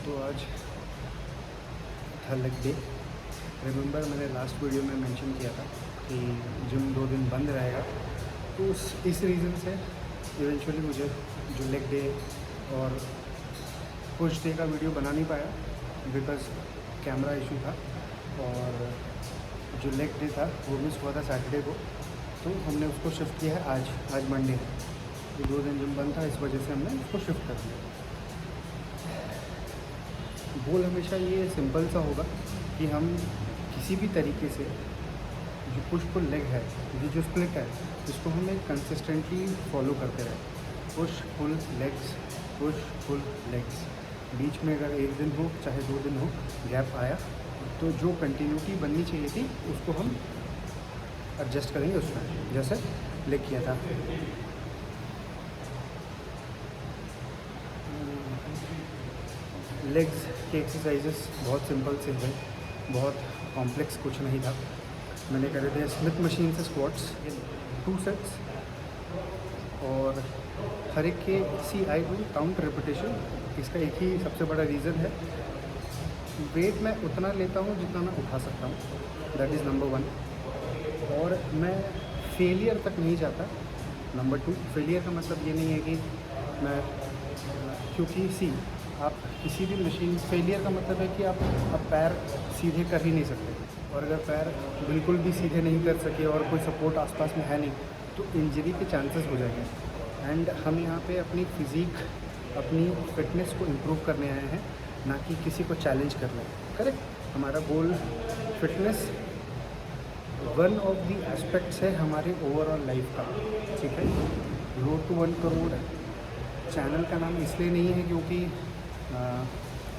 तो आज था लेग डे। रिमेंबर मैंने लास्ट वीडियो में मेंशन किया था कि जिम 2 दिन बंद रहेगा, तो इस रीज़न से इवेंचुअली मुझे जो लेग डे और पुश डे का वीडियो बना नहीं पाया बिकॉज़ कैमरा इशू था। और जो लेग डे था वो मिस हुआ था सैटरडे को, तो हमने उसको शिफ्ट किया है आज मंडे है। ये 2 दिन जिम बंद था, इस वजह से हमने उसको शिफ्ट कर दिया। गोल हमेशा ये सिंपल सा होगा कि हम किसी भी तरीके से जो पुश पुल लेग है, ये जो स्प्लिट है, इसको हमें कंसिस्टेंटली फॉलो करते रहें। Push pull legs, push pull legs. बीच में अगर 1 दिन हो चाहे 2 दिन हो गैप आया, तो जो कंटिन्यूटी बननी चाहिए थी उसको हम एडजस्ट करेंगे उसमें, जैसे लेग किया था। लेग्स के एक्सरसाइजेस बहुत सिंपल से थे, बहुत कॉम्प्लेक्स कुछ नहीं था। मैंने करे थे स्मिथ मशीन से स्क्वाट्स 2 सेट्स, और हर एक के CI काउंट रेपिटेशन। इसका एक ही सबसे बड़ा रीज़न है, वेट मैं उतना लेता हूँ जितना मैं उठा सकता हूँ, दैट इज़ नंबर 1। और मैं फेलियर तक नहीं जाता। नंबर 2, फेलियर का मतलब ये नहीं है कि मैं, क्योंकि आप किसी भी मशीन, फेलियर का मतलब है कि आप पैर सीधे कर ही नहीं सकते, और अगर पैर बिल्कुल भी सीधे नहीं कर सके और कोई सपोर्ट आसपास में है नहीं, तो इंजरी के चांसेस हो जाएंगे। एंड हम यहाँ पे अपनी फिज़िक, अपनी फिटनेस को इम्प्रूव करने आए हैं, ना कि किसी को चैलेंज करना। करेक्ट, हमारा goal fitness one of the aspects है हमारे ओवरऑल लाइफ का, ठीक है। रोड टू 1 करोड़ चैनल का नाम इसलिए नहीं है क्योंकि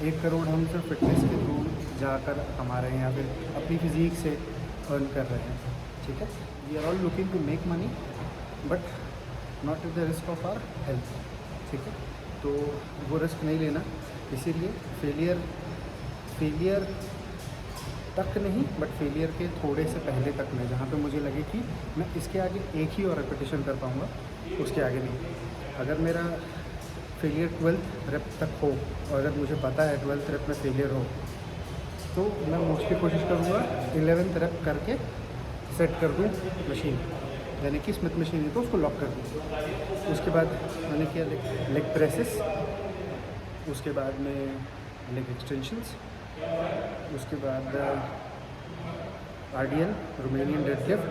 1 करोड़ हम सिर्फ फिटनेस के थ्रू जाकर कमा रहे हैं या फिर अपनी फिज़ीक से अर्न कर रहे हैं, ठीक है। We are all looking to make money but not at the risk of our health, ठीक है। तो वो रिस्क नहीं लेना, इसीलिए फेलियर तक नहीं, बट फेलियर के थोड़े से पहले तक में, जहाँ पे मुझे लगे कि मैं इसके आगे एक ही और रेपिटेशन कर पाऊँगा, उसके आगे नहीं। अगर मेरा फेलियर 12th रेप तक हो, और अगर मुझे पता है 12th रेप में फेलियर हो, तो मैं मुझे कोशिश करूँगा 11th रेप करके सेट कर दूँ मशीन, यानी कि स्मिथ मशीन है तो उसको लॉक कर दूँ। उसके बाद मैंने किया लेग प्रेसेस, उसके बाद में लेग एक्सटेंशंस, उसके बाद RDL रोमेनियन डेडलिफ्ट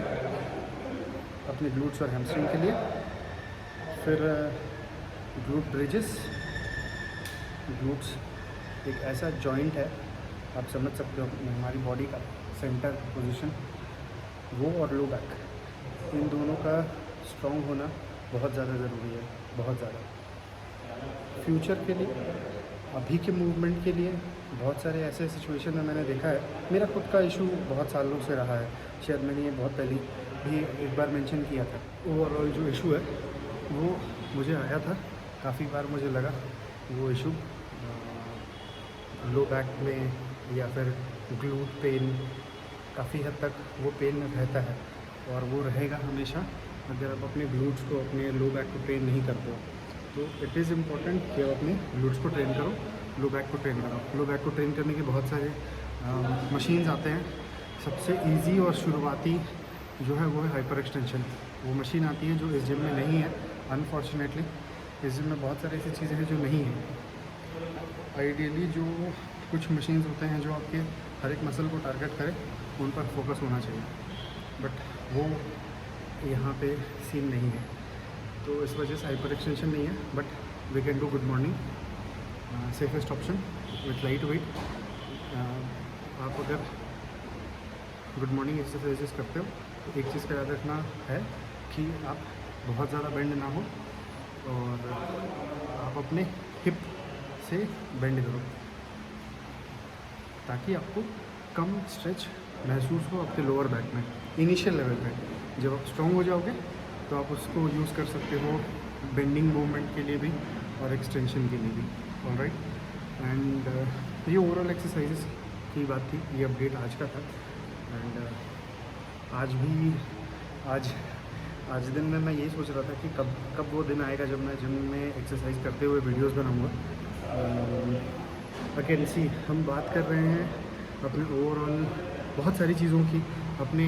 अपने ग्लूट्स और हैमस्ट्रिंग के लिए, फिर ग्लूट ब्रिजेस। ग्लूट्स एक ऐसा जॉइंट है, आप समझ सकते हो, हमारी बॉडी का सेंटर पोजीशन, वो और लो बैक, इन दोनों का स्ट्रॉन्ग होना बहुत ज़्यादा ज़रूरी है, बहुत ज़्यादा। फ्यूचर के लिए, अभी के मूवमेंट के लिए बहुत सारे ऐसे सिचुएशन में मैंने देखा है। मेरा खुद का इशू बहुत सालों से रहा है, शायद मैंने ये बहुत पहले भी एक बार मेंशन किया था। ओवरऑल जो इशू है वो मुझे आया था, काफ़ी बार मुझे लगा वो इशू लो बैक में या फिर ग्लूट पेन, काफ़ी हद तक वो पेन रहता है और वो रहेगा हमेशा अगर आप अपने ग्लूट्स को, अपने लो बैक को ट्रेन नहीं करते हो। तो इट इज़ इम्पॉर्टेंट कि आप अपने ग्लूट्स को ट्रेन करो, लो बैक को ट्रेन करो। लो बैक को ट्रेन करने के बहुत सारे मशीन्स आते हैं। सबसे इजी और शुरुआती जो है वो है हाइपर एक्सटेंशन। वो मशीन आती है जो इस जिम में नहीं है, अनफॉर्चुनेटली। इस जिम में बहुत सारी ऐसी चीज़ें हैं जो नहीं हैं। आइडियली जो कुछ मशीन्स होते हैं जो आपके हर एक मसल को टारगेट करें, उन पर फोकस होना चाहिए, बट वो यहाँ पे सीन नहीं है, तो इस वजह से हाइपर एक्सटेंशन नहीं है। But we can do good morning, safest option with light weight. आप अगर गुड मॉर्निंग एक्सरसाइजेस करते हो तो एक चीज़ का याद रखना है कि आप बहुत ज़्यादा बेंड ना हो, और आप अपने हिप से बेंड करो ताकि आपको कम स्ट्रेच महसूस हो आपके लोअर बैक में इनिशियल लेवल पे। जब आप स्ट्रॉन्ग हो जाओगे तो आप उसको यूज़ कर सकते हो बेंडिंग मूवमेंट के लिए भी और एक्सटेंशन के लिए भी। ऑलराइट, एंड ये ओवरऑल एक्सरसाइजेस की बात थी, ये अपडेट आज का था। एंड आज दिन में मैं यही सोच रहा था कि कब वो दिन आएगा जब मैं जिम में एक्सरसाइज करते हुए वीडियोस बनाऊंगा। अगेन सी हम बात कर रहे हैं अपने ओवरऑल बहुत सारी चीज़ों की, अपने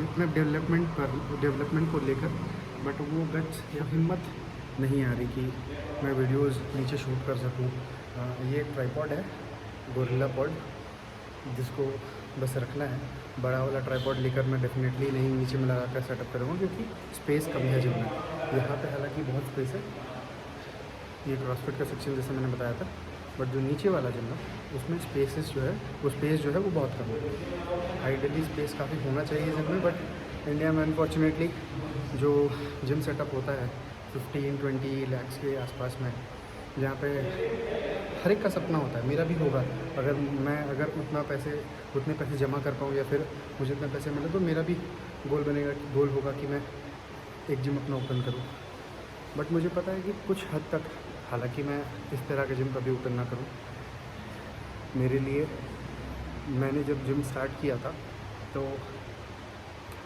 अपने डेवलपमेंट को लेकर, बट वो गट्स या हिम्मत नहीं आ रही कि मैं वीडियोस नीचे शूट कर सकूं। ये एक ट्राइपॉड है, गोरिल्ला पॉड, जिसको बस रखना है। बड़ा वाला ट्राइपॉड लेकर मैं डेफिनेटली नहीं नीचे में लगा कर सेटअप करूँगा, क्योंकि स्पेस कम है जिम में। यहाँ पे हालांकि बहुत स्पेस है, ये क्रॉसफिट का सेक्शन जैसे मैंने बताया था, बट जो नीचे वाला जिम है उसमें स्पेस जो है वो बहुत कम है। आइडियली स्पेस काफ़ी होना चाहिए जिम में, बट इंडिया में अनफॉर्चुनेटली जो जिम सेटअप होता है 15-20 लाख के आसपास में, जहाँ पे हर एक का सपना होता है, मेरा भी होगा, अगर उतने पैसे जमा कर पाऊँ या फिर मुझे इतने पैसे मिले, तो मेरा भी गोल होगा कि मैं एक जिम अपना ओपन करूँ। बट मुझे पता है कि कुछ हद तक, हालांकि मैं इस तरह के जिम कभी ओपन ना करूँ, मेरे लिए, मैंने जब जिम स्टार्ट किया था तो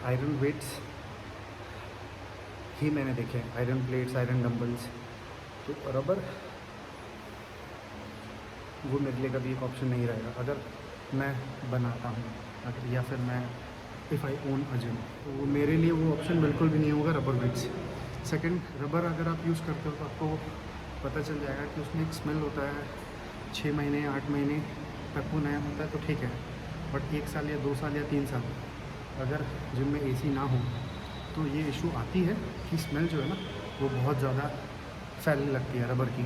आयरन वेट्स ही मैंने देखे, आयरन प्लेट्स, आयरन डंबल्स। तो रबर वो मेरे लिए कभी एक ऑप्शन नहीं रहेगा अगर मैं बनाता हूँ, अगर या फिर मैं if I own a gym, तो वो मेरे लिए वो ऑप्शन बिल्कुल भी नहीं होगा रबर वेट्स। सेकंड, रबर अगर आप यूज़ करते हो तो आपको पता चल जाएगा कि उसमें एक स्मेल होता है। 6 महीने 8 महीने तक वो नया होता है तो ठीक है, बट 1 साल या 2 साल या 3 साल अगर जिम में एसी ना हो तो ये इशू आती है कि स्मेल जो है ना वो बहुत ज़्यादा फैलने लगती है रबर की।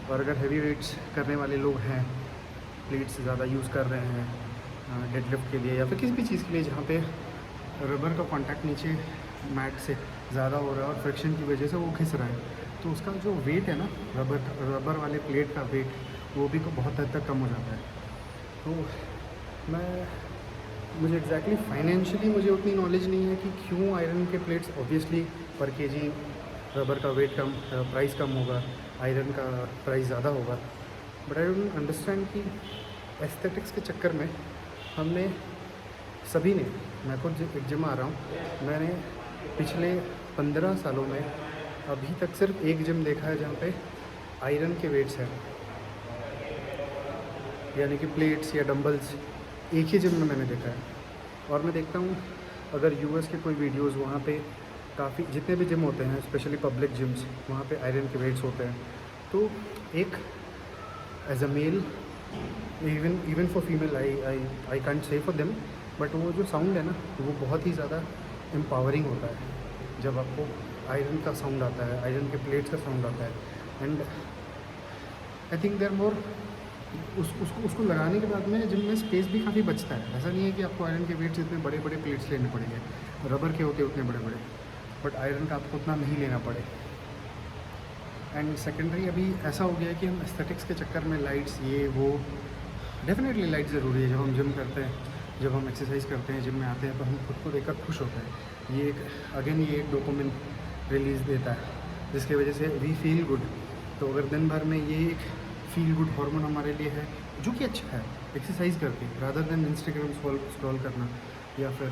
और अगर हैवी वेट्स करने वाले लोग हैं, प्लेट्स ज़्यादा यूज़ कर रहे हैं डेडलिफ्ट के लिए या फिर किसी भी चीज़ के लिए जहाँ पे रबर का कांटेक्ट नीचे मैट से ज़्यादा हो रहा है और फ्रिक्शन की वजह से वो घिस रहा है, तो उसका जो वेट है ना, रबर वाले प्लेट का वेट, वो भी बहुत हद तक कम हो जाता है। तो मुझे एग्जैक्टली फाइनेंशियली मुझे उतनी नॉलेज नहीं है कि क्यों आयरन के प्लेट्स, ऑब्वियसली पर केजी रबर का वेट कम, प्राइस कम होगा, आयरन का प्राइस ज़्यादा होगा, बट आई डोंट अंडरस्टैंड कि एस्थेटिक्स के चक्कर में हमने सभी ने, मैं खुद एक जिम आ रहा हूँ, मैंने पिछले 15 सालों में अभी तक सिर्फ एक जिम देखा है जहाँ पे आयरन के वेट्स हैं, यानी कि प्लेट्स या डंबल्स एक ही जिम में मैंने देखा है। और मैं देखता हूँ अगर यूएस के कोई वीडियोस, वहाँ पे काफ़ी जितने भी जिम होते हैं, स्पेशली पब्लिक जिम्स, वहाँ पे आयरन के वेट्स होते हैं। तो एक as a male, even for female, I can't say for them, but वो जो साउंड है ना वो बहुत ही ज़्यादा एम्पावरिंग होता है जब आपको आयरन का साउंड आता है, आयरन के प्लेट्स का साउंड आता है। And I think there more, उसको लगाने के बाद में जिम में स्पेस भी काफ़ी बचता है। ऐसा नहीं है कि आपको आयरन के वेट्स इतने बड़े बड़े प्लेट्स लेने पड़ेंगे, रबर के होते उतने बड़े बड़े, बट आयरन का आपको उतना नहीं लेना पड़े। एंड सेकेंडरी अभी ऐसा हो गया है कि हम एस्थेटिक्स के चक्कर में लाइट्स, ये वो, डेफिनेटली लाइट ज़रूरी है। जब हम जिम करते हैं, जब हम एक्सरसाइज करते हैं, जिम में आते हैं, तो हम खुद को देखकर खुश होते हैं। ये एक डोपामिन रिलीज़ देता है जिसकी वजह से वी फील गुड। तो अगर दिन भर में ये एक फील गुड हार्मोन हमारे लिए है, जो कि अच्छा है, एक्सरसाइज करके, रादर देन इंस्टाग्राम स्क्रॉल करना या फिर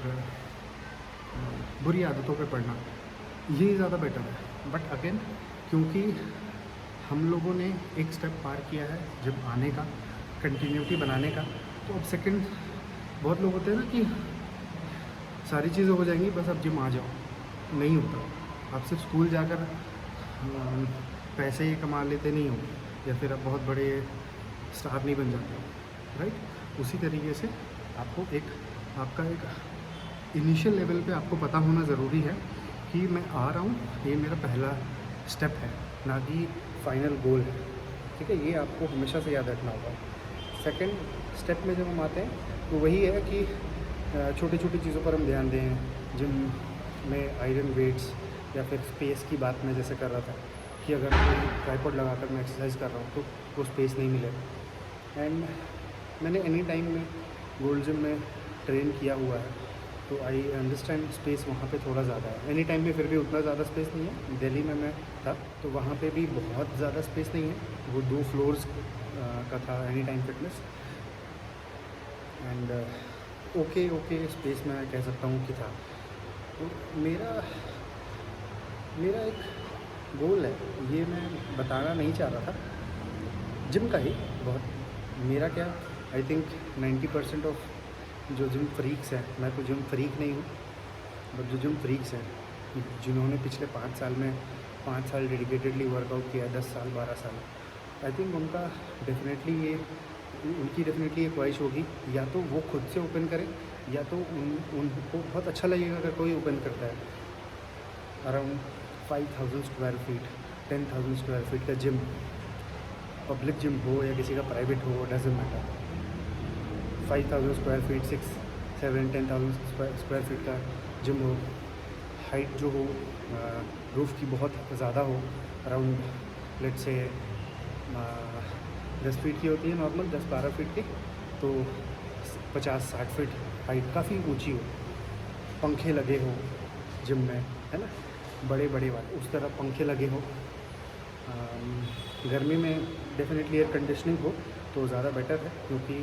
बुरी आदतों पे पड़ना, ये ज़्यादा बेटर है। बट अगेन, क्योंकि हम लोगों ने एक स्टेप पार किया है जब आने का, कंटिन्यूटी बनाने का, तो अब सेकंड, बहुत लोग होते हैं ना कि सारी चीज़ें हो जाएंगी बस अब जिम आ जाओ, नहीं होता। आप सिर्फ स्कूल जाकर पैसे ही कमा लेते नहीं हो, या फिर आप बहुत बड़े स्टार नहीं बन जाते हो, राइट। उसी तरीके से आपको आपका एक इनिशियल लेवल पे आपको पता होना ज़रूरी है कि मैं आ रहा हूँ, ये मेरा पहला स्टेप है, ना कि फाइनल गोल है, ठीक है। ये आपको हमेशा से याद रखना होगा। सेकंड स्टेप में जब हम आते हैं तो वही है कि छोटी छोटी चीज़ों पर हम ध्यान दें। जिम में आयरन वेट्स या फिर स्पेस की बात मैं जैसे कर रहा था कि अगर मैं ट्राइपॉड लगाकर मैं एक्सरसाइज कर रहा हूँ तो वो स्पेस नहीं मिले। एंड मैंने एनी टाइम में गोल्ड जिम में ट्रेन किया हुआ है, तो आई अंडरस्टैंड स्पेस वहाँ पे थोड़ा ज़्यादा है। एनी टाइम में फिर भी उतना ज़्यादा स्पेस नहीं है। दिल्ली में मैं था तो वहाँ पे भी बहुत ज़्यादा स्पेस नहीं है, वो 2 फ्लोर्स का था any time fitness. And okay space मैं कह सकता हूँ कि था। तो मेरा एक गोल है, ये मैं बताना नहीं चाह रहा था, जिम का ही बहुत मेरा क्या आई थिंक 90% ऑफ जो जिम फ्रीक्स हैं, मैं तो जिम फ्रीक नहीं हूँ, बट जो जिम फ्रीक्स हैं जिन्होंने पिछले 5 साल में 5 साल डेडिकेटेडली वर्कआउट किया, 10 साल 12 साल, आई थिंक उनका डेफिनेटली ये उनकी डेफिनेटली ये ख्वाहिश होगी, या तो वो खुद से ओपन करें या तो उनको बहुत अच्छा लगेगा अगर कोई ओपन करता है। Around 5000 square feet 10,000 square feet का जिम, पब्लिक जिम हो या किसी का प्राइवेट हो, doesn't matter. 5000 square feet 6, 7, 10,000 square feet का जिम हो, हाइट जो हो रूफ़ की बहुत ज़्यादा हो, अराउंड लेट से 10 फीट की होती है नॉर्मल, 10-12 फीट की, तो 50-60 फीट हाइट काफ़ी ऊंची हो, पंखे लगे हो जिम में, है ना, बड़े बड़े वाले उस तरह पंखे लगे हो। गर्मी में डेफिनेटली एयर कंडीशनिंग हो तो ज़्यादा बेटर है, क्योंकि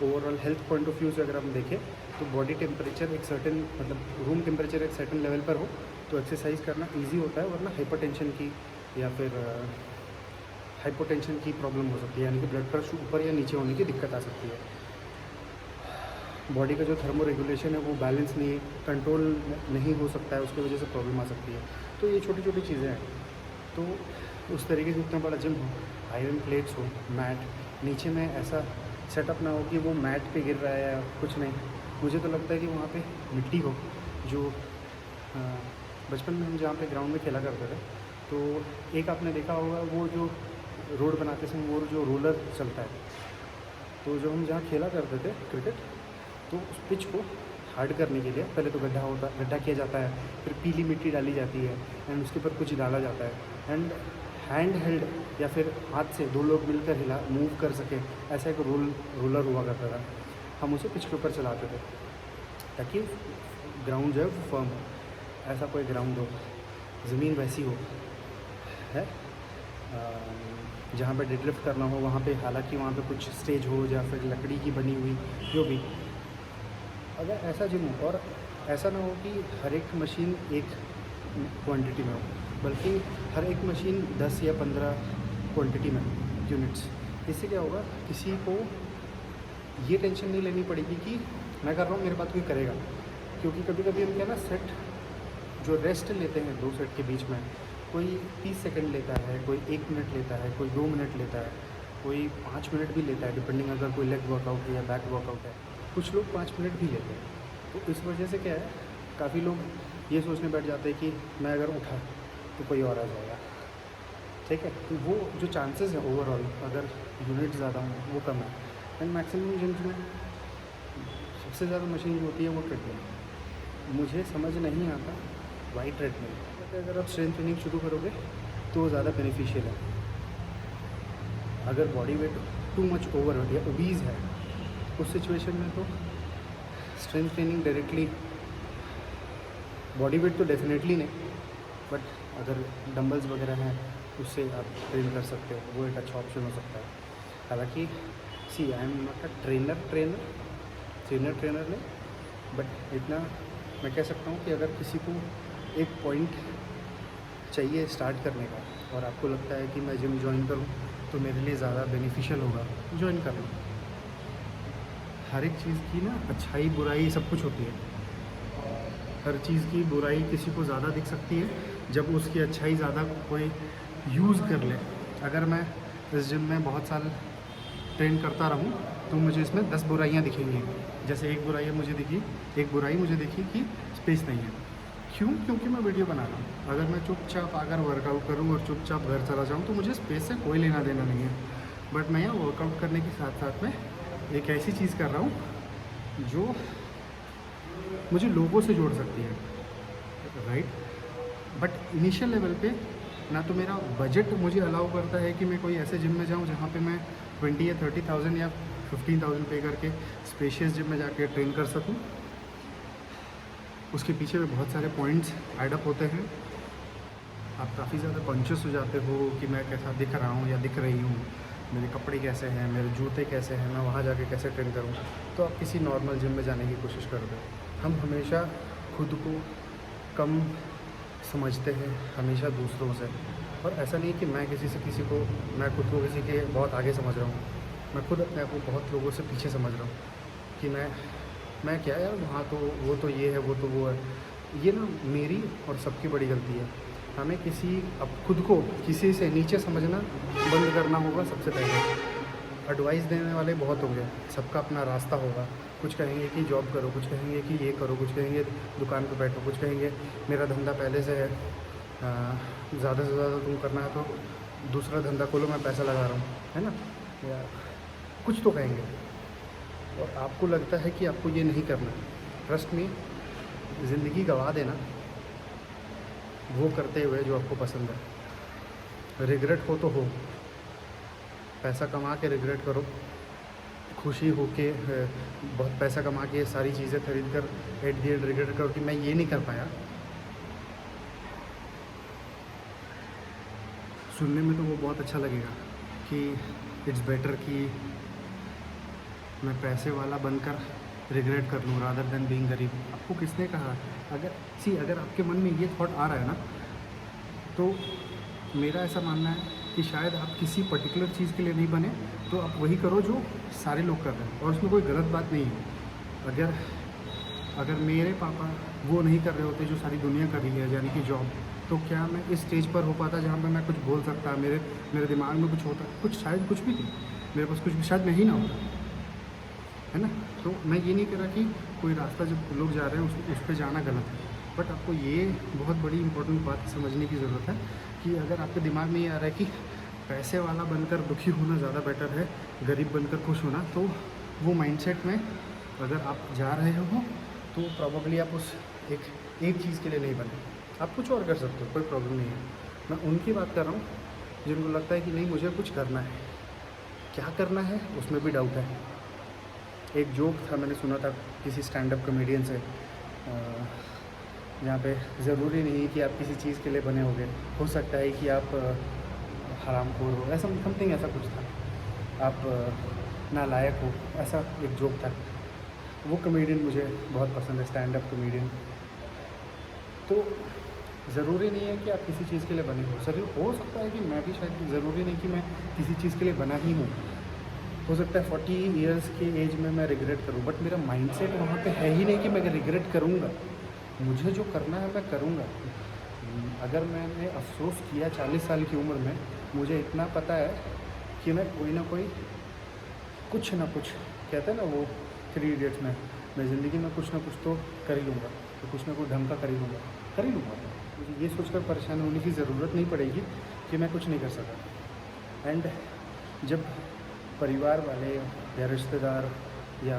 overall health point of view से अगर हम देखें तो बॉडी टेम्परेचर एक सर्टेन मतलब रूम टेम्परेचर एक सर्टेन लेवल पर हो तो एक्सरसाइज करना इजी होता है, वरना हाइपरटेंशन की या फिर हाइपोटेंशन की प्रॉब्लम हो सकती है, यानी कि ब्लड प्रेशर ऊपर या नीचे होने की दिक्कत आ सकती है। बॉडी का जो थर्मो रेगुलेशन है वो बैलेंस नहीं कंट्रोल नहीं हो सकता है, उसकी वजह से प्रॉब्लम आ सकती है। तो ये छोटी छोटी चीज़ें हैं। तो उस तरीके से इतना बड़ा जिम हो, आयरन प्लेट्स हो, मैट, नीचे में ऐसा सेटअप ना हो कि वो मैट पे गिर रहा है या कुछ नहीं। मुझे तो लगता है कि वहाँ पे मिट्टी हो, जो बचपन में हम जहाँ पे ग्राउंड में खेला करते थे, तो एक आपने देखा होगा वो जो रोड बनाते समय वो जो रोलर चलता है, तो जो हम जहाँ खेला करते थे क्रिकेट, तो उस पिच को हार्ड करने के लिए पहले तो गड्ढा किया जाता है, फिर पीली मिट्टी डाली जाती है एंड उसके ऊपर कुछ डाला जाता है एंड हैंड हेल्ड या फिर हाथ से 2 लोग मिलकर हिला मूव कर सके, ऐसा एक रोलर हुआ करता था। हम उसे पिच के ऊपर चलाते थे ताकि ग्राउंड जो है वो फर्म हो, ऐसा कोई ग्राउंड हो, ज़मीन वैसी हो है जहाँ पे डेडलिफ्ट करना हो वहाँ पे, हालांकि वहाँ पे कुछ स्टेज हो या फिर लकड़ी की बनी हुई जो भी, अगर ऐसा जिम हो और ऐसा ना हो कि हर एक मशीन एक क्वांटिटी में हो, बल्कि हर एक मशीन 10 या 15 क्वांटिटी में यूनिट्स। इससे क्या होगा, किसी को ये टेंशन नहीं लेनी पड़ेगी कि मैं कर रहा हूँ मेरे बाद कोई करेगा, क्योंकि कभी कभी हम क्या ना सेट जो रेस्ट लेते हैं 2 सेट के बीच में, कोई 30 सेकंड लेता है, कोई 1 मिनट लेता है, कोई 2 मिनट लेता है, कोई 5 मिनट भी लेता है, डिपेंडिंग अगर कोई लेग वर्कआउट है या बैक वर्कआउट है, कुछ लोग 5 मिनट भी लेते हैं। तो इस वजह से क्या है, काफ़ी लोग ये सोचने बैठ जाते हैं कि मैं अगर उठा तो कोई और आ जाएगा, ठीक है। तो वो जो चांसेस हैं ओवरऑल अगर यूनिट ज़्यादा हों वो कम है। एंड मैक्सिमम जिम्स में सबसे ज़्यादा मशीन जो होती है वो ट्रेडमिल। मुझे समझ नहीं आता वाई ट्रेडमिल, अगर आप स्ट्रेंथ ट्रेनिंग शुरू करोगे तो ज़्यादा बेनिफिशियल है। अगर body weight too much over या ओबीज़ है उस सिचुएशन में तो strength training directly, body weight तो डेफिनेटली नहीं, बट अगर डंबल्स वगैरह हैं उससे आप ट्रेन कर सकते हो, वो एक अच्छा ऑप्शन हो सकता है। हालांकि see I am not a trainer नहीं, बट इतना मैं कह सकता हूँ कि अगर किसी को एक पॉइंट चाहिए स्टार्ट करने का और आपको लगता है कि मैं जिम ज्वाइन करूँ तो मेरे लिए ज़्यादा बेनिफिशियल होगा ज्वाइन करना। हर एक चीज़ की ना अच्छाई बुराई सब कुछ होती है। हर चीज़ की बुराई किसी को ज़्यादा दिख सकती है जब उसकी अच्छाई ज़्यादा कोई यूज़ कर ले। अगर मैं इस जिम में बहुत साल ट्रेन करता रहूँ तो मुझे इसमें 10 बुराइयाँ दिखेंगी। जैसे एक बुराई मुझे दिखी कि स्पेस नहीं है। क्यों? क्योंकि मैं वीडियो बना रहा हूँ। अगर मैं चुपचाप अगर वर्कआउट करूँ और चुपचाप घर चला जाऊँ तो मुझे स्पेस से कोई लेना देना नहीं है। बट मैं यहाँ वर्कआउट करने के साथ साथ में एक ऐसी चीज़ कर रहा हूँ जो मुझे लोगों से जोड़ सकती है, राइट। बट इनिशियल लेवल पे ना तो मेरा बजट मुझे अलाउ करता है कि मैं कोई ऐसे जिम में जाऊँ जहाँ पे मैं 20 या 30,000 या 15,000 पे करके स्पेशियस जिम में जाके ट्रेन कर सकूँ। उसके पीछे में बहुत सारे पॉइंट्स ऐड अप होते हैं। आप काफ़ी ज़्यादा कॉन्शियस हो जाते हो कि मैं कैसा दिख रहा हूँ या दिख रही हूँ, मेरे कपड़े कैसे हैं, मेरे जूते कैसे हैं, मैं वहाँ जाके कैसे ट्रेन करूँ। तो आप किसी नॉर्मल जिम में जाने की कोशिश करते हो। हम हमेशा खुद को कम समझते हैं, हमेशा दूसरों से, और ऐसा नहीं कि मैं किसी को मैं खुद को किसी के बहुत आगे समझ रहा हूँ, मैं खुद अपने आप को बहुत लोगों से पीछे समझ रहा हूँ कि मैं क्या यार, वहाँ तो वो तो ये है, वो तो वो है। ये ना मेरी और सबकी बड़ी गलती है। हमें अब खुद को किसी से नीचे समझना बंद करना होगा सबसे पहले। एडवाइस देने वाले बहुत होंगे, सबका अपना रास्ता होगा। कुछ कहेंगे कि जॉब करो, कुछ कहेंगे कि ये करो, कुछ कहेंगे दुकान पे बैठो, कुछ कहेंगे मेरा धंधा पहले से है, ज़्यादा से ज़्यादा तुम करना है तो दूसरा धंधा खोलो, मैं पैसा लगा रहा हूँ, है ना, या कुछ तो कहेंगे। और आपको लगता है कि आपको ये नहीं करना। ट्रस्ट में ज़िंदगी गंवा देना वो करते हुए जो आपको पसंद है। रिग्रेट हो तो हो, पैसा कमा के रिग्रेट करो, खुशी हो के बहुत पैसा कमा के सारी चीज़ें खरीद कर एट दी एंड रिग्रेट करो कि मैं ये नहीं कर पाया। सुनने में तो वो बहुत अच्छा लगेगा कि इट्स बेटर कि मैं पैसे वाला बनकर रिग्रेट कर लूँ रादर देन बीइंग गरीब। आपको किसने कहा? अगर आपके मन में ये थॉट आ रहा है ना, तो मेरा ऐसा मानना है कि शायद आप किसी पर्टिकुलर चीज़ के लिए नहीं बने, तो आप वही करो जो सारे लोग कर रहे हैं, और उसमें कोई गलत बात नहीं है। अगर मेरे पापा वो नहीं कर रहे होते जो सारी दुनिया कर रही है, यानी कि जॉब, तो क्या मैं इस स्टेज पर हो पाता जहाँ पर मैं कुछ बोल सकता, मेरे दिमाग में कुछ होता, शायद कुछ भी नहीं, मेरे पास कुछ भी शायद नहीं ना होता, है ना। तो मैं ये नहीं कह रहा कि कोई रास्ता जब लोग जा रहे हैं उस पर जाना गलत है, बट आपको ये बहुत बड़ी इंपॉर्टेंट बात समझने की ज़रूरत है कि अगर आपके दिमाग में ये आ रहा है कि पैसे वाला बनकर दुखी होना ज़्यादा बेटर है गरीब बनकर खुश होना, तो वो माइंडसेट में अगर आप जा रहे हो तो प्रॉबेबली आप उस एक चीज़ के लिए नहीं बने। आप कुछ और कर सकते हो, कोई प्रॉब्लम नहीं है। मैं उनकी बात कर रहा हूँ जिनको लगता है कि नहीं मुझे कुछ करना है। क्या करना है उसमें भी डाउट है। एक जोक था, मैंने सुना था किसी स्टैंड अप कॉमेडियन से, जहाँ पे ज़रूरी नहीं कि आप किसी चीज़ के लिए बने होगे, हो सकता है कि आप हरामखोर हो, ऐसा समथिंग ऐसा कुछ था, आप नालायक हो, ऐसा एक जोक था। वो कॉमेडियन मुझे बहुत पसंद है, स्टैंड अप कॉमेडियन। तो ज़रूरी नहीं है कि आप किसी चीज़ के लिए बने हो। ज़रूर हो सकता है कि मैं भी शायद, ज़रूरी नहीं कि मैं किसी चीज़ के लिए बना ही हूँ। हो सकता है 40 इयर्स के एज में मैं रिग्रेट करूँ, बट मेरा माइंडसेट वहाँ पे है ही नहीं कि मैं रिग्रेट करूँगा। मुझे जो करना है मैं करूँगा। अगर मैंने अफसोस किया 40 साल की उम्र में, मुझे इतना पता है कि मैं कोई ना कोई कुछ ना कुछ, कहते हैं ना वो 3 इडियट्स में, मैं ज़िंदगी में कुछ ना कुछ तो कर ही लूँगा, तो कुछ ना कुछ ढंग का कर ही लूँगा। मुझे ये सोचकर परेशान होने की ज़रूरत नहीं पड़ेगी कि मैं कुछ नहीं कर सका। एंड जब परिवार वाले या रिश्तेदार या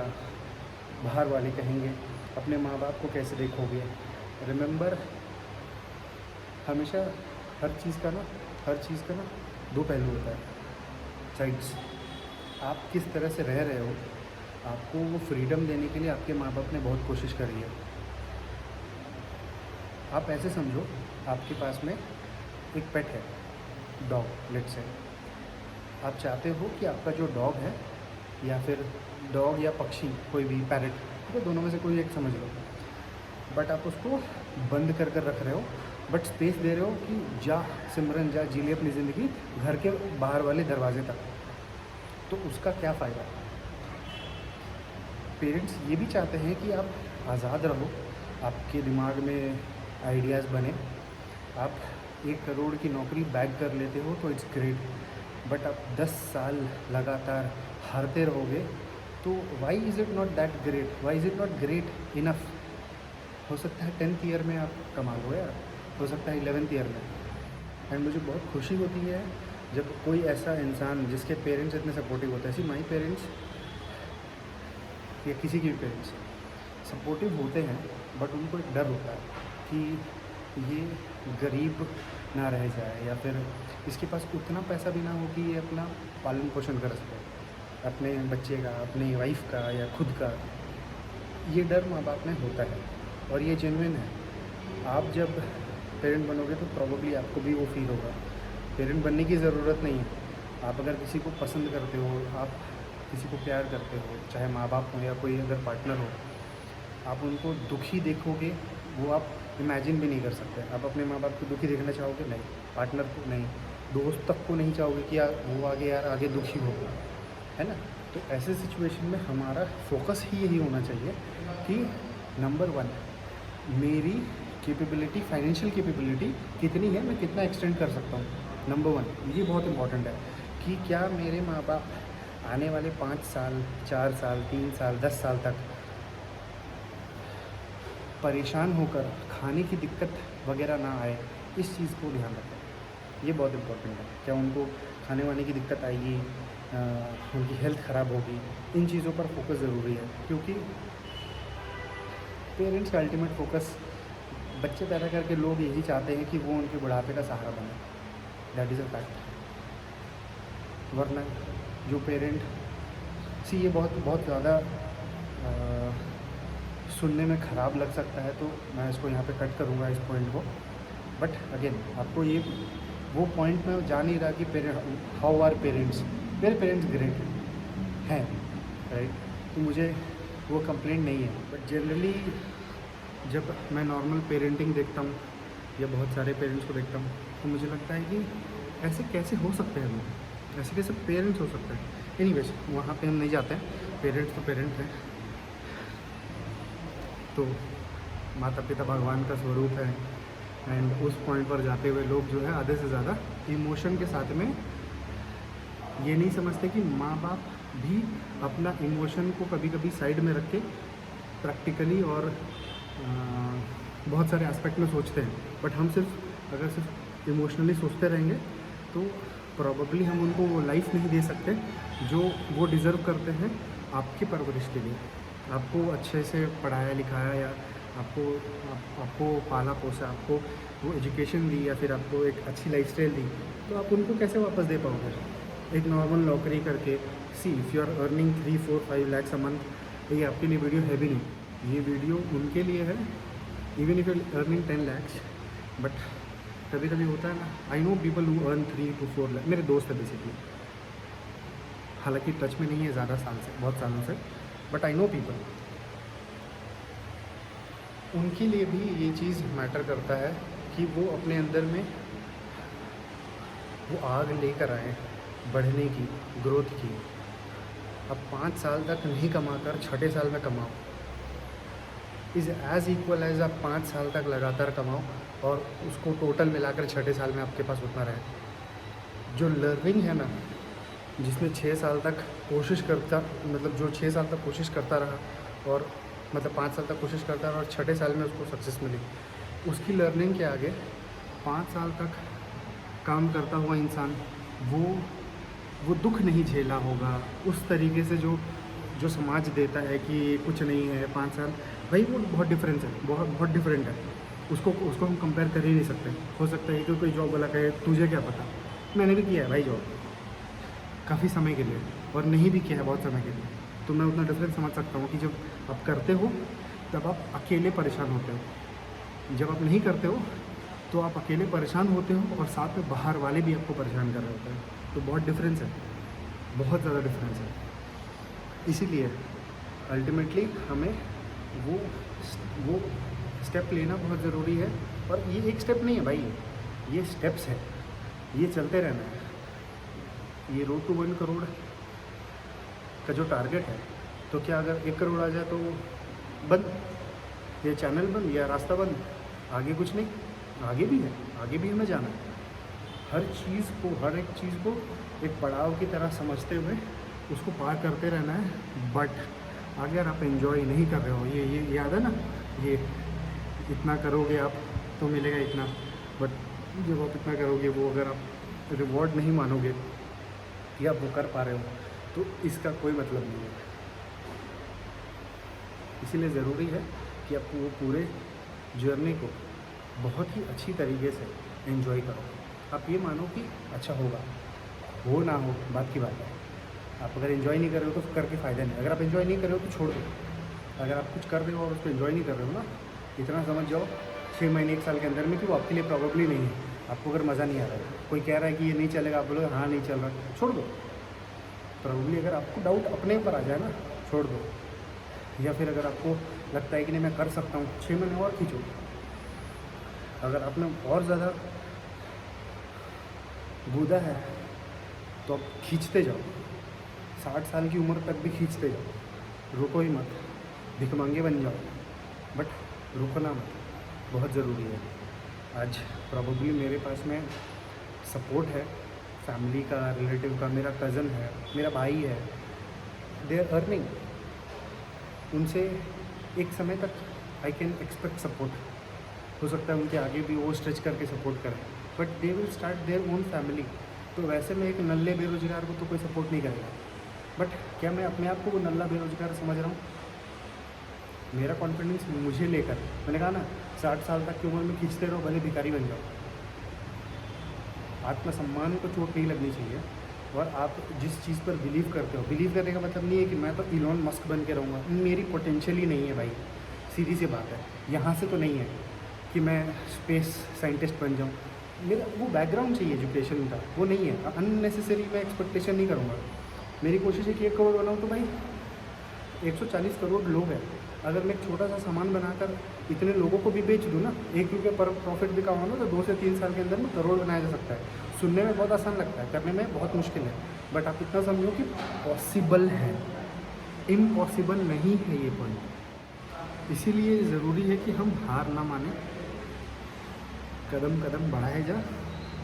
बाहर वाले कहेंगे अपने माँ बाप को कैसे देखोगे, रिमेंबर हमेशा हर चीज़ का ना 2 पहलू होता है, साइड्स। आप किस तरह से रह रहे हो, आपको वो फ्रीडम देने के लिए आपके माँ बाप ने बहुत कोशिश करी है। आप ऐसे समझो आपके पास में एक पेट है, डॉग लेट्स से। आप चाहते हो कि आपका जो डॉग है, या फिर डॉग या पक्षी, कोई भी पैरेट, तो दोनों में से कोई एक समझ लो, बट आप उसको बंद कर रख रहे हो, बट स्पेस दे रहे हो कि जा सिमरन जा, जी ले अपनी ज़िंदगी घर के बाहर वाले दरवाजे तक। तो उसका क्या फ़ायदा? पेरेंट्स ये भी चाहते हैं कि आप आज़ाद रहो, आपके दिमाग में आइडियाज़ बने। आप 1 करोड़ की नौकरी बैग कर लेते हो तो इट्स ग्रेट, बट आप 10 साल लगातार हारते रहोगे तो why is it not that great, why is it not great enough? हो सकता है 10th ईयर में आप कमा लो यार, हो सकता है 11th ईयर में। एंड मुझे बहुत खुशी होती है जब कोई ऐसा इंसान जिसके पेरेंट्स इतने सपोर्टिव होते हैं। ऐसी माई पेरेंट्स या किसी के भी पेरेंट्स सपोर्टिव होते हैं, बट उनको एक डर होता है कि ये गरीब ना रह जाए, या फिर इसके पास उतना पैसा भी ना हो कि ये अपना पालन पोषण कर सके, अपने बच्चे का, अपनी वाइफ का या खुद का। ये डर माँ बाप में होता है और ये जेन्युइन है। आप जब पेरेंट बनोगे तो प्रॉबेबली आपको भी वो फील होगा। पेरेंट बनने की ज़रूरत नहीं है। आप अगर किसी को पसंद करते हो, आप किसी को प्यार करते हो, चाहे माँ बाप हो या कोई अगर पार्टनर हो, आप उनको दुखी देखोगे वो आप इमेजिन भी नहीं कर सकते। आप अपने माँ बाप को दुखी देखना चाहोगे? नहीं। पार्टनर को नहीं, दोस्त तक को नहीं चाहोगे कि यार वो आगे यार आगे दुखी हो, है ना। तो ऐसे सिचुएशन में हमारा फोकस ही यही होना चाहिए कि नंबर 1 मेरी कैपेबिलिटी, फाइनेंशियल कैपेबिलिटी कितनी है, मैं कितना एक्सटेंड कर सकता हूँ। नंबर 1 ये बहुत इंपॉर्टेंट है कि क्या मेरे माँ बाप आने वाले 5 साल, 4 साल, 3 साल, 10 साल तक परेशान होकर खाने की दिक्कत वगैरह ना आए, इस चीज़ को ध्यान रखें। ये बहुत इम्पोर्टेंट है। क्या उनको खाने वाने की दिक्कत आएगी, उनकी हेल्थ ख़राब होगी, इन चीज़ों पर फोकस ज़रूरी है, क्योंकि पेरेंट्स का अल्टीमेट फोकस, बच्चे पैदा करके लोग यही चाहते हैं कि वो उनके बुढ़ापे का सहारा बने। That is a fact. वरना जो पेरेंट ये बहुत ज़्यादा सुनने में ख़राब लग सकता है, तो मैं इसको यहाँ पे कट करूँगा इस पॉइंट को। बट अगेन आपको ये वो पॉइंट में जा नहीं रहा कि हाउ आर पेरेंट्स, मेरे पेरेंट्स ग्रेट हैं, राइट। तो मुझे वो कंप्लेंट नहीं है। बट जनरली जब मैं नॉर्मल पेरेंटिंग देखता हूँ या बहुत सारे पेरेंट्स को देखता हूँ, तो मुझे लगता है कि ऐसे कैसे हो सकते हैं लोग, ऐसे कैसे पेरेंट्स हो सकते हैं। एनीवेज वहाँ पे हम नहीं जाते हैं, पेरेंट्स तो पेरेंट हैं। तो माता पिता भगवान का स्वरूप है, एंड उस पॉइंट पर जाते हुए लोग जो है आधे से ज़्यादा इमोशन के साथ में ये नहीं समझते कि माँ बाप भी अपना इमोशन को कभी कभी साइड में रख के प्रैक्टिकली और बहुत सारे एस्पेक्ट में सोचते हैं। बट हम अगर सिर्फ इमोशनली सोचते रहेंगे तो प्रॉबेबली हम उनको वो लाइफ नहीं दे सकते जो वो डिज़र्व करते हैं आपकी परवरिश के लिए। आपको अच्छे से पढ़ाया लिखाया या आपको पाला पोसा, आपको वो एजुकेशन दी या फिर आपको एक अच्छी लाइफस्टाइल दी, तो आप उनको कैसे वापस दे पाओगे। एक नॉर्मल नौकरी करके, if you are earning 3, 4, 5 lakhs a month, ये आपके लिए वीडियो है भी नहीं। ये वीडियो उनके लिए है, even if you are earning 10 lakhs। But कभी कभी होता है ना, I know people who earn 3 to 4 lakhs, मेरे दोस्त है बेसिकली, हालांकि टच में नहीं है ज़्यादा साल से, बहुत सालों से, बट आई नो पीपल, उनके लिए भी ये चीज़ मैटर करता है कि वो अपने अंदर में वो आग लेकर आए बढ़ने की, ग्रोथ की। अब 5 साल तक नहीं कमाकर छठे साल में कमाओ इज़ एज़ इक्वल एज आप 5 साल तक लगातार कमाओ और उसको टोटल मिलाकर छठे साल में आपके पास उतना रहे। जो लर्निंग है ना, जिसने 6 साल तक कोशिश करता, मतलब जो 6 साल तक कोशिश करता रहा और मतलब 5 साल तक कोशिश करता रहा और छठे साल में उसको सक्सेस मिली, उसकी लर्निंग के आगे 5 साल तक काम करता हुआ इंसान वो दुख नहीं झेला होगा उस तरीके से जो समाज देता है कि कुछ नहीं है 5 साल। भाई वो बहुत डिफरेंस है, बहुत डिफरेंट है। उसको हम कंपेयर कर ही नहीं सकते। हो सकता है कि कोई जॉब वाला कहे तुझे क्या पता, मैंने भी किया है भाई जॉब काफ़ी समय के लिए, और नहीं भी किया है बहुत समय के लिए, तो मैं उतना डिफरेंस समझ सकता हूँ कि जब आप करते हो तब आप अकेले परेशान होते हो, जब आप नहीं करते हो तो आप अकेले परेशान होते हो और साथ में बाहर वाले भी आपको परेशान कर रहे होते हैं। तो बहुत डिफरेंस है, बहुत ज़्यादा डिफरेंस है। इसीलिए अल्टीमेटली हमें वो स्टेप लेना बहुत ज़रूरी है। और ये एक स्टेप नहीं है भाई, ये स्टेप्स है, ये चलते रहना है। ये रोड टू 1 करोड़ का जो टारगेट है, तो क्या अगर 1 करोड़ आ जाए तो बंद, ये चैनल बंद या रास्ता बंद, आगे कुछ नहीं, आगे भी है, आगे भी हमें जाना है। हर एक चीज़ को एक पड़ाव की तरह समझते हुए उसको पार करते रहना है। बट अगर आप एंजॉय नहीं कर रहे हो, ये याद है ना, ये इतना करोगे आप तो मिलेगा इतना, बट जब आप इतना करोगे वो अगर आप रिवॉर्ड नहीं मानोगे या वो कर पा रहे हो तो इसका कोई मतलब नहीं है। इसीलिए ज़रूरी है कि आप वो पूरे जर्नी को बहुत ही अच्छी तरीके से एंजॉय करो। आप ये मानो कि अच्छा होगा, हो ना हो बात की बात है। आप अगर एंजॉय नहीं कर रहे हो तो करके फ़ायदा नहीं। अगर आप एंजॉय नहीं कर रहे हो तो छोड़ दो। अगर आप कुछ कर रहे हो और उसको एंजॉय नहीं कर रहे हो ना, इतना समझ जाओ 6 महीने 1 साल के अंदर में कि वो आपके लिए प्रॉब्लली नहीं है। आपको अगर मज़ा नहीं आ रहा है, कोई कह रहा है कि ये नहीं चलेगा, आप बोलोगे हाँ नहीं चल रहा, छोड़ दो। प्रॉब्लली अगर आपको डाउट अपने ऊपर आ जाए ना, छोड़ दो। या फिर अगर आपको लगता है कि नहीं मैं कर सकता हूँ, 6 महीने और खींचो। अगर आपने और ज़्यादा गूदा है तो अब खींचते जाओ, 60 साल की उम्र तक भी खींचते जाओ, रुको ही मत, भिखमंगे बन जाओ, बट रुकना मत, बहुत ज़रूरी है। आज प्रॉबेबली मेरे पास में सपोर्ट है, फैमिली का, रिलेटिव का, मेरा कज़न है, मेरा भाई है, दे आर अर्निंग, उनसे एक समय तक आई कैन एक्सपेक्ट सपोर्ट। हो सकता है उनके आगे भी वो स्ट्रेच करके सपोर्ट करें, but they will start their own family. तो वैसे में एक नल्ले बेरोज़गार को तो कोई सपोर्ट नहीं करेगा, बट क्या मैं अपने आप को वो नल्ला बेरोज़गार समझ रहा हूँ? मेरा कॉन्फिडेंस मुझे लेकर, मैंने कहा ना 60 साल तक की उम्र में खींचते रहो, भले भिखारी बन जाओ। आत्मसम्मान को चोट नहीं लगनी चाहिए। और आप जिस चीज़ पर बिलीव करते हो, बिलीव करने का मतलब नहीं है कि मैं तो इलॉन मस्क बन के रहूँगा, मेरी पोटेंशियल ही नहीं है भाई, सीधी सी बात है। यहाँ से तो नहीं है कि मैं स्पेस साइंटिस्ट बन जाऊँ, मेरा वो बैकग्राउंड चाहिए एजुकेशन का, वो नहीं है। अननेसेसरी मैं एक्सपेक्टेशन नहीं करूँगा। मेरी कोशिश है कि 1 करोड़ बनाऊँ, तो भाई 140 करोड़ लोग हैं, अगर मैं एक छोटा सा सामान बनाकर इतने लोगों को भी बेच दूँ ना, 1 रुपये पर प्रॉफिट भी कमाऊँ ना, तो 2 से 3 साल के अंदर में करोड़ बनाया जा सकता है। सुनने में बहुत आसान लगता है, करने में बहुत मुश्किल है, बट आप इतना समझो कि पॉसिबल है, इम्पॉसिबल नहीं है ये पॉइंट। इसीलिए ज़रूरी है कि हम हार ना माने, कदम कदम बढ़ाए जा,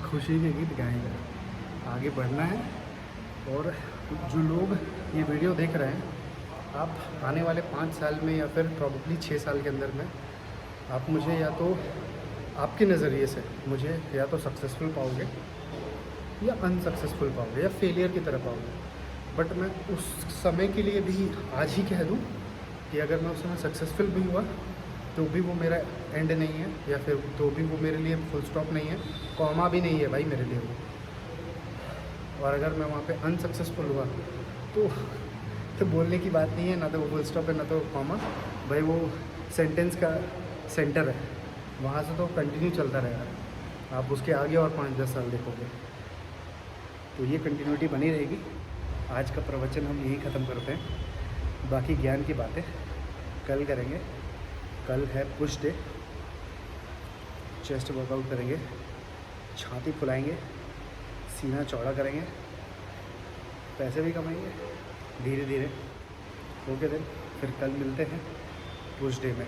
खुशी के गीत गाए जा, आगे बढ़ना है। और जो लोग ये वीडियो देख रहे हैं, आप आने वाले 5 साल में या फिर प्रॉबेबली 6 साल के अंदर में आप मुझे, या तो आपके नज़रिए से मुझे या तो सक्सेसफुल पाओगे या अनसक्सेसफुल पाओगे या फेलियर की तरह पाओगे। बट मैं उस समय के लिए भी आज ही कह दूं कि अगर मैं उस समय सक्सेसफुल भी हुआ तो भी वो मेरा एंड नहीं है, या फिर तो भी वो मेरे लिए फुल स्टॉप नहीं है, कॉमा भी नहीं है भाई मेरे लिए वो। और अगर मैं वहाँ पे अनसक्सेसफुल हुआ तो बोलने की बात नहीं है, ना तो वो फुल स्टॉप है ना तो कॉमा, भाई वो सेंटेंस का सेंटर है, वहाँ से तो कंटिन्यू चलता रहेगा। आप उसके आगे और 5-10 साल देखोगे, तो ये कंटिन्यूटी बनी रहेगी। आज का प्रवचन हम यहीं ख़त्म करते हैं, बाकी ज्ञान की बातें कल करेंगे। कल है पुश डे, चेस्ट वर्कआउट करेंगे, छाती फुलाएंगे, सीना चौड़ा करेंगे, पैसे भी कमाएंगे धीरे धीरे। ओके देन, फिर कल मिलते हैं पुश डे में।